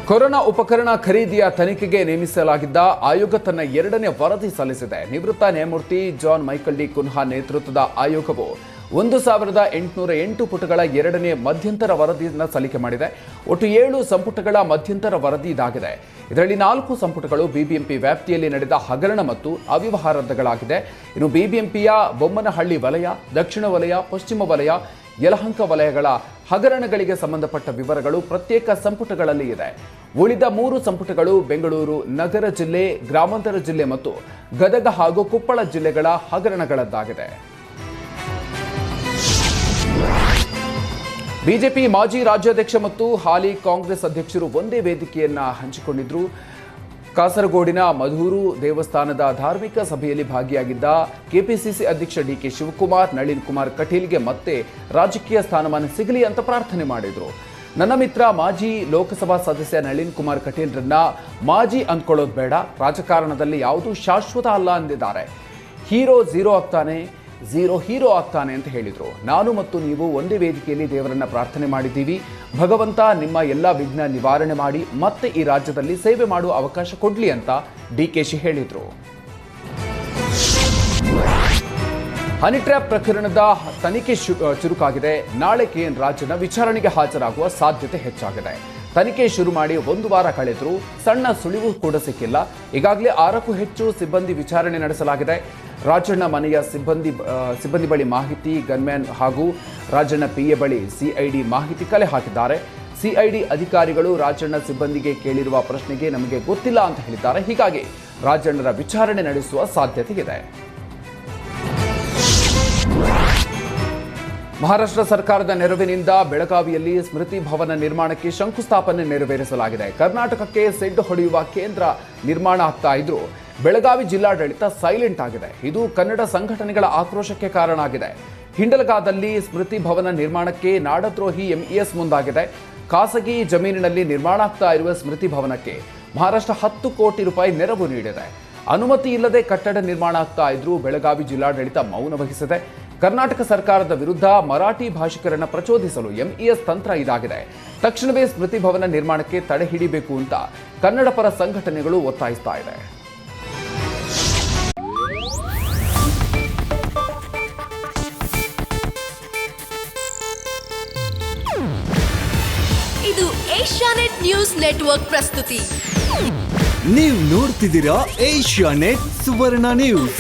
Corona ಉಪಕರಣ ಖರೀದಿಯ ತನಿಖೆಗೆ ನೇಮಿಸಲಾಗಿದ್ದ ಆಯೋಗ ತನ್ನ 2ನೇ ವರದಿ ಸಲ್ಲಿಸಿದೆ. ನಿವೃತ್ತ ನ್ಯಾಯಮೂರ್ತಿ ಜಾನ್ ಮೈಕಲ್ ಡಿ ಕುನ್ಹಾ ನೇತೃತ್ವದ ಆಯೋಗವು 1808 ಪುಟಗಳ 2ನೇ ಮಧ್ಯಂತರ ವರದಿಯನ್ನು ಸಲ್ಲಿಕೆ ಮಾಡಿದೆ. ಒಟ್ಟು 7 ಸಂಪುಟಗಳ ಮಧ್ಯಂತರ ವರದಿ ಇದಾಗಿದೆ. ಇದರಲ್ಲಿ 4 ಸಂಪುಟಗಳು ಬಿಬಿಎಂಪಿ ವ್ಯಾಪ್ತಿಯಲ್ಲಿ ನಡೆದ ಹಗರಣ ಮತ್ತು ಅವ್ಯವಹಾರಗಳಾಗಿದೆ. ಇನ್ನು ಬಿಬಿಎಂಪಿಯ ಬೊಮ್ಮನಹಳ್ಳಿ ವಲಯ, ದಕ್ಷಿಣ ವಲಯ, ಪಶ್ಚಿಮ ವಲಯ, ಯಲಹಂಕ ವಲಯಗಳ ಹಗರಣಗಳಿಗೆ ಸಂಬಂಧಪಟ್ಟ ವಿವರಗಳು ಪ್ರತ್ಯೇಕ ಸಂಪುಟಗಳಲ್ಲಿ ಇದೆ. ಉಳಿದ 3 ಸಂಪುಟಗಳು ಬೆಂಗಳೂರು ನಗರ ಜಿಲ್ಲೆ, ಗ್ರಾಮಾಂತರ ಜಿಲ್ಲೆ ಮತ್ತು ಗದಗ ಹಾಗೂ ಕೊಪ್ಪಳ ಜಿಲ್ಲೆಗಳ ಹಗರಣಗಳದ್ದಾಗಿದೆ. ಬಿಜೆಪಿ ಮಾಜಿ ರಾಜ್ಯಾಧ್ಯಕ್ಷ ಮತ್ತು ಹಾಲಿ ಕಾಂಗ್ರೆಸ್ ಅಧ್ಯಕ್ಷರು ಒಂದೇ ವೇದಿಕೆಯನ್ನ ಹಂಚಿಕೊಂಡಿದ್ರು. ಕಾಸರಗೋಡಿನ ಮಧೂರು ದೇವಸ್ಥಾನದ ಧಾರ್ಮಿಕ ಸಭೆಯಲ್ಲಿ ಭಾಗಿಯಾಗಿದ್ದ ಕೆಪಿಸಿಸಿ ಅಧ್ಯಕ್ಷ ಡಿಕೆ ಶಿವಕುಮಾರ್ ನಳಿನ್ ಕುಮಾರ್ ಕಟೀಲ್ಗೆ ಮತ್ತೆ ರಾಜಕೀಯ ಸ್ಥಾನಮಾನ ಸಿಗಲಿ ಅಂತ ಪ್ರಾರ್ಥನೆ ಮಾಡಿದ್ರು. ನನ್ನ ಮಿತ್ರ ಮಾಜಿ ಲೋಕಸಭಾ ಸದಸ್ಯ ನಳಿನ್ ಕುಮಾರ್ ಕಟೀಲ್ರನ್ನ ಮಾಜಿ ಅಂದ್ಕೊಳ್ಳೋದು ಬೇಡ, ರಾಜಕಾರಣದಲ್ಲಿ ಯಾವುದೂ ಶಾಶ್ವತ ಅಲ್ಲ ಅಂದಿದ್ದಾರೆ. ಹೀರೋ ಹೀರೋ ಆಗ್ತಾನೆ ಅಂತ ಹೇಳಿದ್ರು. ನಾನು ಮತ್ತು ನೀವು ಒಂದೇ ವೇದಿಕೆಯಲ್ಲಿ ದೇವರನ್ನ ಪ್ರಾರ್ಥನೆ ಮಾಡಿದ್ದೀವಿ. ಭಗವಂತ ನಿಮ್ಮ ಎಲ್ಲ ವಿಘ್ನ ನಿವಾರಣೆ ಮಾಡಿ ಮತ್ತೆ ಈ ರಾಜ್ಯದಲ್ಲಿ ಸೇವೆ ಮಾಡುವ ಅವಕಾಶ ಕೊಡ್ಲಿ ಅಂತ ಡಿಕೆಶಿ ಹೇಳಿದ್ರು. ಹನಿ ಟ್ರ್ಯಾಪ್ ಪ್ರಕರಣದ ತನಿಖೆ ಚುರುಕಾಗಿದೆ. ನಾಳೆ ಕೆಎನ್ ರಾಜಣ್ಣ ವಿಚಾರಣೆಗೆ ಹಾಜರಾಗುವ ಸಾಧ್ಯತೆ ಹೆಚ್ಚಾಗಿದೆ. ತನಿಖೆ ಶುರು ಮಾಡಿ 1 ವಾರ ಕಳೆದರೂ ಸಣ್ಣ ಸುಳಿವು ಕೂಡ ಸಿಕ್ಕಿಲ್ಲ. ಈಗಾಗಲೇ 6ಕ್ಕೂ ಹೆಚ್ಚು ಸಿಬ್ಬಂದಿ ವಿಚಾರಣೆ ನಡೆಸಲಾಗಿದೆ. ರಾಜಣ್ಣ ಮನೆಯ ಸಿಬ್ಬಂದಿ ಬಳಿ ಮಾಹಿತಿ, ಗನ್ಮ್ಯಾನ್ ಹಾಗೂ ರಾಜಣ್ಣ ಪಿಎ ಬಳಿ ಸಿಐಡಿ ಮಾಹಿತಿ ಕಲೆ ಹಾಕಿದ್ದಾರೆ. ಸಿಐಡಿ ಅಧಿಕಾರಿಗಳು ರಾಜಣ್ಣ ಸಿಬ್ಬಂದಿಗೆ ಕೇಳಿರುವ ಪ್ರಶ್ನೆಗೆ ನಮಗೆ ಗೊತ್ತಿಲ್ಲ ಅಂತ ಹೇಳಿದ್ದಾರೆ. ಹೀಗಾಗಿ ರಾಜಣ್ಣರ ವಿಚಾರಣೆ ನಡೆಸುವ ಸಾಧ್ಯತೆ ಇದೆ. ಮಹಾರಾಷ್ಟ್ರ ಸರ್ಕಾರದ ನೆರವಿನಿಂದ ಬೆಳಗಾವಿಯಲ್ಲಿ ಸ್ಮೃತಿ ಭವನ ನಿರ್ಮಾಣಕ್ಕೆ ಶಂಕುಸ್ಥಾಪನೆ ನೆರವೇರಿಸಲಾಗಿದೆ. ಕರ್ನಾಟಕಕ್ಕೆ ಸೆಡ್ಡು ಹೊಡೆಯುವ ಕೇಂದ್ರ ನಿರ್ಮಾಣ ಆಗ್ತಾ ಇದ್ರೂ ಬೆಳಗಾವಿ ಜಿಲ್ಲಾಡಳಿತ ಸೈಲೆಂಟ್ ಆಗಿದೆ. ಇದು ಕನ್ನಡ ಸಂಘಟನೆಗಳ ಆಕ್ರೋಶಕ್ಕೆ ಕಾರಣ ಆಗಿದೆ. ಹಿಂಡಲಗಾದಲ್ಲಿ ಸ್ಮೃತಿ ಭವನ ನಿರ್ಮಾಣಕ್ಕೆ ನಾಡದ್ರೋಹಿ ಎಂಇಎಸ್ ಮುಂದಾಗಿದೆ. ಖಾಸಗಿ ಜಮೀನಿನಲ್ಲಿ ನಿರ್ಮಾಣ ಆಗ್ತಾ ಇರುವ ಸ್ಮೃತಿ ಭವನಕ್ಕೆ ಮಹಾರಾಷ್ಟ್ರ 10 ಕೋಟಿ ರೂಪಾಯಿ ನೆರವು ನೀಡಿದೆ. ಅನುಮತಿ ಇಲ್ಲದೆ ಕಟ್ಟಡ ನಿರ್ಮಾಣ ಆಗ್ತಾ ಇದ್ರೂ ಬೆಳಗಾವಿ ಜಿಲ್ಲಾಡಳಿತ ಮೌನ ವಹಿಸಿದೆ. ಕರ್ನಾಟಕ ಸರ್ಕಾರದ ವಿರುದ್ಧ ಮರಾಠಿ ಭಾಷಿಕರನ್ನ ಪ್ರಚೋದಿಸಲು ಎಂಇಎಸ್ ತಂತ್ರ ಇದಾಗಿದೆ. ತಕ್ಷಣವೇ ಸ್ಮೃತಿ ಭವನ ನಿರ್ಮಾಣಕ್ಕೆ ತಡೆ ಹಿಡಿಬೇಕು ಅಂತ ಕನ್ನಡ ಪರ ಸಂಘಟನೆಗಳು ಒತ್ತಾಯಿಸ್ತಾ ಇದೆ. ಇದು ಏಷ್ಯಾನೆಟ್ ನ್ಯೂಸ್ ನೆಟ್ವರ್ಕ್ ಪ್ರಸ್ತುತಿ. ನೀವು ನೋಡ್ತಿದ್ದೀರಾ ಏಷ್ಯಾನೆಟ್ ಸುವರ್ಣ ನ್ಯೂಸ್.